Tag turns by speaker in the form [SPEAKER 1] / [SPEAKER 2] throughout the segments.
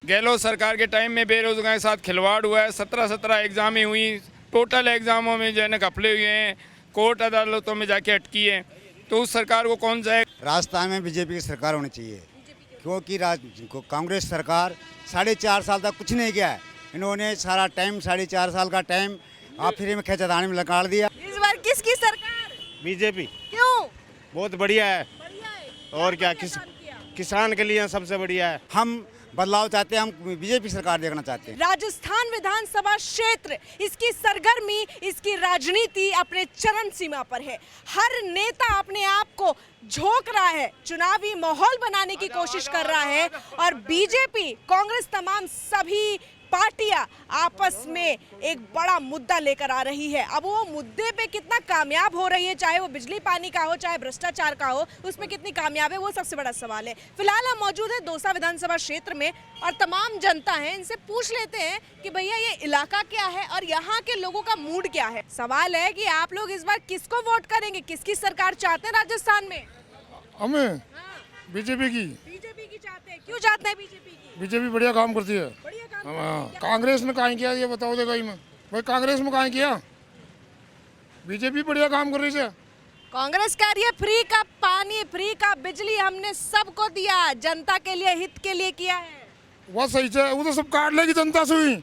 [SPEAKER 1] गहलोत सरकार के टाइम में बेरोजगारी के साथ खिलवाड़ हुआ है। 17 एग्जामें हुई, टोटल एग्जामों में जो है ना घपले हुए हैं, कोर्ट अदालतों में जाके अटकी है। तो उस सरकार को कौन सा है?
[SPEAKER 2] राजस्थान में बीजेपी की सरकार होनी चाहिए, क्योंकि कांग्रेस सरकार 4.5 साल तक कुछ नहीं किया है। इन्होंने सारा टाइम 4.5 साल का टाइम आखिरी में खेचातानी में लगा दिया।
[SPEAKER 3] इस बार किसकी सरकार?
[SPEAKER 4] बीजेपी।
[SPEAKER 3] क्यों?
[SPEAKER 4] बहुत बढ़िया है।
[SPEAKER 3] बढ़िया है।
[SPEAKER 4] और क्या
[SPEAKER 3] बढ़िया काम किया।
[SPEAKER 4] किसान के लिए सबसे बढ़िया है।
[SPEAKER 2] हम बदलाव चाहते हैं, हम बीजेपी सरकार देखना चाहते हैं।
[SPEAKER 3] राजस्थान विधानसभा क्षेत्र, इसकी सरगर्मी, इसकी राजनीति अपने चरम सीमा पर है। हर नेता अपने आप को झोंक रहा है, चुनावी माहौल बनाने की कोशिश कर रहा है और बीजेपी, कांग्रेस, तमाम सभी पार्टियां आपस में एक बड़ा मुद्दा लेकर आ रही है। अब वो मुद्दे पे कितना कामयाब हो रही है, चाहे वो बिजली पानी का हो, चाहे भ्रष्टाचार का हो, उसमें कितनी कामयाब है, वो सबसे बड़ा सवाल है। फिलहाल हम मौजूद है दौसा विधानसभा क्षेत्र में और तमाम जनता है, इनसे पूछ लेते हैं कि भैया ये इलाका क्या है और यहाँ के लोगों का मूड क्या है। सवाल है कि आप लोग इस बार किसको वोट करेंगे, किसकी सरकार चाहते हैं राजस्थान में?
[SPEAKER 5] हमें बीजेपी
[SPEAKER 3] की चाहते हैं। क्यों चाहते हैं बीजेपी की?
[SPEAKER 5] बीजेपी बढ़िया काम करती है।
[SPEAKER 3] बढ़िया काम
[SPEAKER 5] हाँ, कांग्रेस ने कहाँ किया ये बताओ देगा ही में भाई, कांग्रेस में कहाँ किया? बीजेपी बढ़िया काम कर रही है।
[SPEAKER 3] कांग्रेस कह रही है फ्री का पानी, फ्री का बिजली हमने सबको दिया, जनता के लिए, हित के लिए किया है।
[SPEAKER 5] वह सही है, वो तो सब काट लेगी जनता से ही,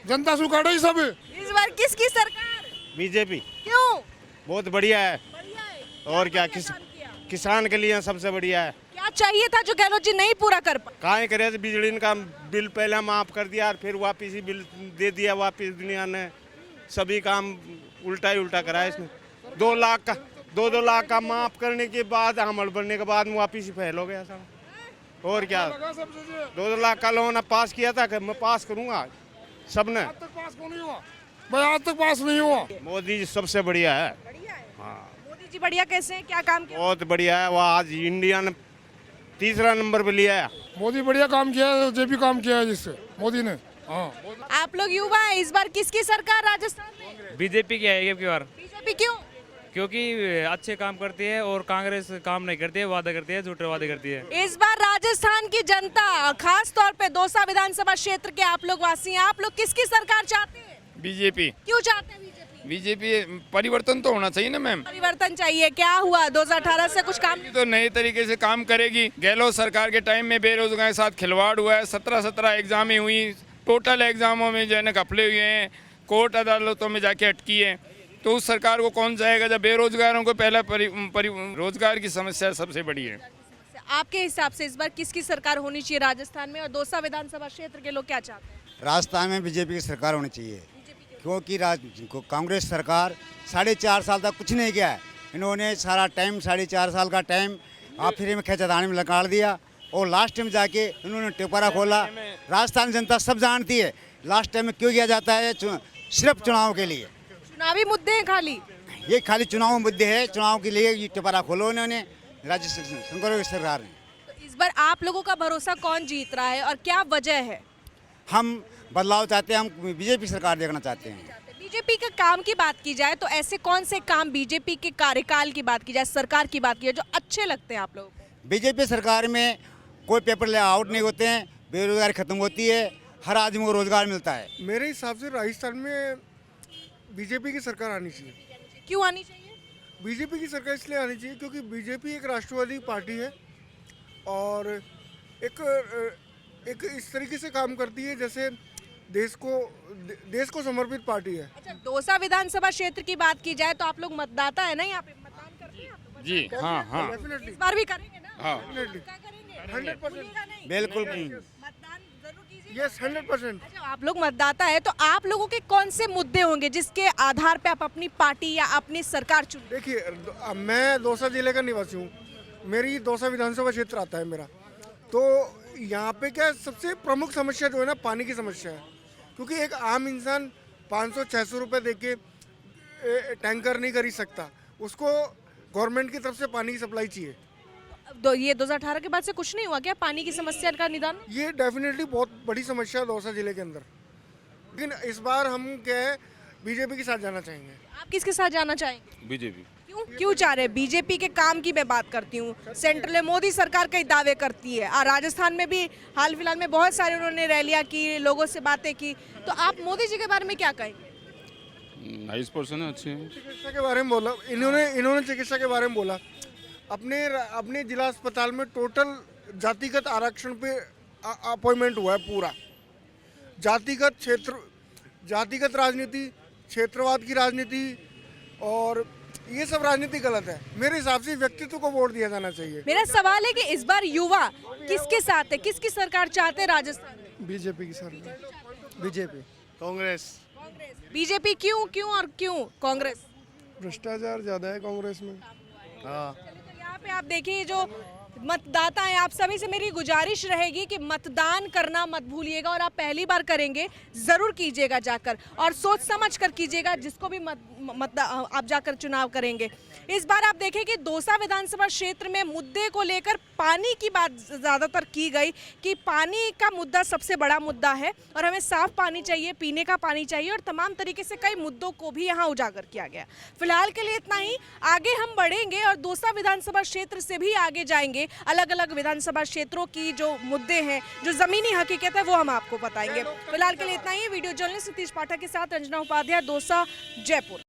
[SPEAKER 5] जनता से काटे ही सब।
[SPEAKER 3] इस बार किसकी सरकार?
[SPEAKER 4] बीजेपी।
[SPEAKER 3] क्यों?
[SPEAKER 4] बहुत बढ़िया है।
[SPEAKER 3] बढ़िया है।
[SPEAKER 4] और क्या
[SPEAKER 3] बढ़िया काम किया।
[SPEAKER 4] किसान के लिए सबसे बढ़िया है।
[SPEAKER 3] क्या चाहिए था जो गहलोत जी नहीं पूरा कर पाए?
[SPEAKER 4] काहे करे बिजली का बिल पहले माफ कर दिया और फिर वापिस ही बिल दे दिया, वापिस दुनिया ने सभी काम उल्टा ही उल्टा करा है इसने। 2 लाख का 2 लाख का माफ करने के बाद, हमल बनने के बाद वापिस ही फेल हो गया सब। और क्या 2 लाख का लोन अब पास किया था कि मैं पास करूंगा सबने।
[SPEAKER 5] आज तक पास कौन नहीं हुआ भाई, आज तक पास नहीं हुआ।
[SPEAKER 4] मोदी जी सबसे बढ़िया है।
[SPEAKER 3] बढ़िया है।
[SPEAKER 4] हाँ,
[SPEAKER 3] मोदी जी बढ़िया कैसे हैं, क्या काम किया?
[SPEAKER 4] बहुत बढ़िया है। वह आज इंडिया ने 3रा नंबर पे लिया है।
[SPEAKER 5] मोदी बढ़िया काम किया है, जेपी काम किया है जिससे मोदी ने। हाँ,
[SPEAKER 3] आप लोग युवा हैं, इस बार किसकी सरकार राजस्थान में?
[SPEAKER 6] बीजेपी की आएगी अब की बार,
[SPEAKER 3] बीजेपी। क्यों?
[SPEAKER 6] क्योंकि अच्छे काम करती है और कांग्रेस काम नहीं करती है, वादा करती है, झूठे वादे करती है।
[SPEAKER 3] इस बार राजस्थान की जनता, खास तौर पे दौसा विधानसभा क्षेत्र के आप लोग वासी हैं, आप लोग किसकी सरकार चाहते हैं?
[SPEAKER 1] बीजेपी।
[SPEAKER 3] क्यों चाहते हैं बीजेपी?
[SPEAKER 1] बीजेपी परिवर्तन तो होना चाहिए ना मैम।
[SPEAKER 3] परिवर्तन चाहिए। क्या हुआ 2018 से कुछ काम?
[SPEAKER 1] तो नए तरीके से काम करेगी। गहलोत सरकार के टाइम में बेरोजगारी के साथ खिलवाड़ हुआ है। 17 एग्जामें हुई, टोटल एग्जामों में जो है ना घपले हुए हैं, कोर्ट अदालतों में जाके अटकी है। तो उस सरकार को कौन चाहेगा जब बेरोजगारों को पहला रोजगार की समस्या सबसे बड़ी है।
[SPEAKER 3] आपके हिसाब से इस बार किसकी सरकार होनी चाहिए राजस्थान में और दौसा विधानसभा क्षेत्र के लोग क्या चाहते हैं?
[SPEAKER 2] राजस्थान में बीजेपी की सरकार होनी चाहिए, क्योंकि कांग्रेस सरकार 4.5 साल तक कुछ नहीं किया है। इन्होंने सारा टाइम 4.5 साल का टाइम आखिरी में खेचातानी में लगा दिया और लास्ट में जाके इन्होंने टिपरा खोला। राजस्थान जनता सब जानती है लास्ट टाइम में क्यों किया जाता है, सिर्फ चुनाव के लिए।
[SPEAKER 3] चुनावी मुद्दे हैं खाली,
[SPEAKER 2] ये खाली चुनाव मुद्दे है, चुनाव के लिए ये टिपरा खोलो उन्होंने राज्य सरकार ने।
[SPEAKER 3] तो इस बार आप लोगों का भरोसा कौन जीत रहा है और क्या वजह है?
[SPEAKER 2] हम बदलाव चाहते हैं, हम बीजेपी सरकार देखना चाहते हैं।
[SPEAKER 3] बीजेपी के काम की बात की जाए तो ऐसे कौन से काम बीजेपी के कार्यकाल की बात की जाए, सरकार की बात की जाए, जो अच्छे लगते हैं आप लोगों को?
[SPEAKER 2] बीजेपी सरकार में कोई पेपर ले आउट नहीं होते हैं, बेरोजगारी खत्म होती है, हर आदमी को रोजगार मिलता है।
[SPEAKER 7] मेरे हिसाब से राजस्थान में बीजेपी की सरकार आनी चाहिए।
[SPEAKER 3] क्यों आनी चाहिए?
[SPEAKER 7] बीजेपी की सरकार इसलिए आनी चाहिए क्योंकि बीजेपी एक राष्ट्रवादी पार्टी है और एक इस तरीके से काम करती है जैसे देश को समर्पित पार्टी है।
[SPEAKER 3] अच्छा, दौसा विधानसभा क्षेत्र की बात की जाए तो आप लोग मतदाता है ना, यहाँ पे मतदान करते हैं आप लोग?
[SPEAKER 1] जी हाँ हाँ
[SPEAKER 7] डेफिनेटली
[SPEAKER 3] इस बार भी करेंगे ना?
[SPEAKER 1] हाँ।
[SPEAKER 3] क्या करेंगे?
[SPEAKER 7] 100%।
[SPEAKER 2] बिल्कुल।
[SPEAKER 3] मतदान जरूर कीजिए।
[SPEAKER 7] यस 100%।
[SPEAKER 3] अच्छा, आप लोग मतदाता है तो आप लोगों के कौन से मुद्दे होंगे जिसके आधार पे आप अपनी पार्टी या अपनी सरकार चुनें?
[SPEAKER 7] देखिए, मैं दौसा जिले का निवासी हूँ, मेरी दौसा विधानसभा क्षेत्र आता है मेरा। तो यहाँ पे क्या सबसे प्रमुख समस्या जो है ना, पानी की समस्या है। क्योंकि एक आम इंसान 500-600 रुपये दे के टैंकर नहीं खरीद सकता, उसको गवर्नमेंट की तरफ से पानी की सप्लाई चाहिए।
[SPEAKER 3] ये 2018 के बाद से कुछ नहीं हुआ क्या पानी की समस्या का निदान?
[SPEAKER 7] ये डेफिनेटली बहुत बड़ी समस्या है दौसा जिले के अंदर, लेकिन इस बार हम क्या है बीजेपी के साथ जाना चाहेंगे।
[SPEAKER 3] आप किसके साथ जाना चाहेंगे?
[SPEAKER 8] बीजेपी।
[SPEAKER 3] क्यों चाह रहे हैं? बीजेपी के काम की मैं बात करती हूँ, सेंट्रल में मोदी सरकार कई दावे करती है और राजस्थान में भी हाल फिलहाल में बहुत सारे उन्होंने रैलियां की, लोगों से बातें की, तो आप मोदी जी के बारे में क्या कहेंगे?
[SPEAKER 1] नाइस पर्सन है, अच्छे हैं।
[SPEAKER 7] चिकित्सा के बारे में बोला इन्होंने चिकित्सा के बारे में बोला। अपने जिला अस्पताल में टोटल जातिगत आरक्षण पे अपॉइंटमेंट हुआ है पूरा। जातिगत राजनीति, क्षेत्रवाद की राजनीति और ये सब राजनीति गलत है। मेरे हिसाब से व्यक्तित्व को वोट दिया जाना चाहिए।
[SPEAKER 3] मेरा सवाल है कि इस बार युवा किसके साथ है, किसकी सरकार चाहते हैं राजस्थान में?
[SPEAKER 7] बीजेपी की सरकार, बीजेपी,
[SPEAKER 4] कांग्रेस।
[SPEAKER 3] बीजेपी क्यों और क्यों कांग्रेस?
[SPEAKER 7] भ्रष्टाचार ज्यादा है कांग्रेस में। हाँ,
[SPEAKER 3] तो यहाँ पे आप देखिए, जो मतदाता हैं, आप सभी से मेरी गुजारिश रहेगी कि मतदान करना मत भूलिएगा और आप पहली बार करेंगे जरूर कीजिएगा जाकर, और सोच समझ कर कीजिएगा जिसको भी आप जाकर चुनाव करेंगे। इस बार आप देखें कि दौसा विधानसभा क्षेत्र में मुद्दे को लेकर पानी की बात ज़्यादातर की गई कि पानी का मुद्दा सबसे बड़ा मुद्दा है और हमें साफ पानी चाहिए, पीने का पानी चाहिए, और तमाम तरीके से कई मुद्दों को भी यहाँ उजागर किया गया। फिलहाल के लिए इतना ही, आगे हम बढ़ेंगे और दौसा विधानसभा क्षेत्र से भी आगे जाएंगे। अलग अलग विधानसभा क्षेत्रों की जो मुद्दे हैं, जो ज़मीनी हकीकत है, वो हम आपको बताएंगे। फिलहाल के लिए इतना ही। वीडियो जर्नलिस्ट सतीश पाठक के साथ रंजना उपाध्याय, दौसा, जयपुर।